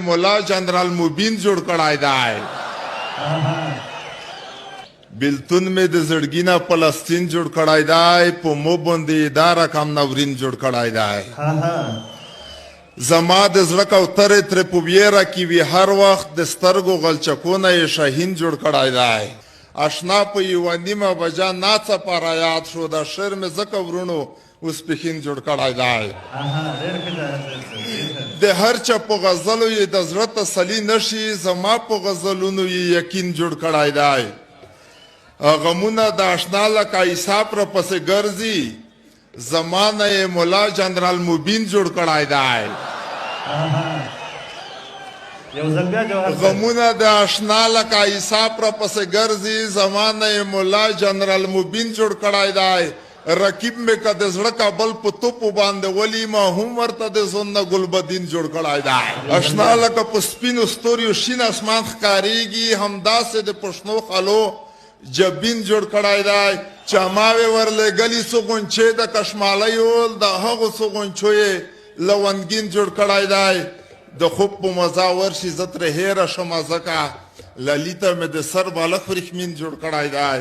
مولا جنرال مبین جوړ کړای دی بلتون مې د زړګي نه فلسطین جوړ کړای دی په مو باندې دا رقم نورین جوړ کړای دی زما د زړه کوترې ترې په ویره کې وي هر وخت د سترګو غلچکونه یې شاهین جوړ کړای دی اشنا په یوه نیمه بجه ناڅاپه رایاد شو د شعر مې ځکه ورونو اوس پښین جوړ کړی دی د هر چا په غزلو یې د زړه تسلي نشي زما په غزلونو یې یقین جوړ کړی دی غمونه د اشنا لکه عیسی پر پسې ګرځي زمانه یې مولا جنرال مبین جوړ کړی دی غمونه د اشنا لکه عیسی پر پسې ګرځي زمانه یې مولا جنرال مبین جوړ کړی دی رقیب مې که د زړه کابل په توپو باندې ولي ما هم ورته د زونه ګلبدین جوړ کړی دی اشنا لکه په سپینو ستوریو شین اسمان ښکارېږي همداسې د پښنو خلو جبین جوړ کړی دی چماوې ورلېږلي څو غونچې د کشمالیو د هغو څو غونچو یې لونګین جوړ کړی دی د خوب په مزه ورشي زه ترې هېره شمه ځکه للیته مې د سر بالښت ورېښمین جوړ کړی دی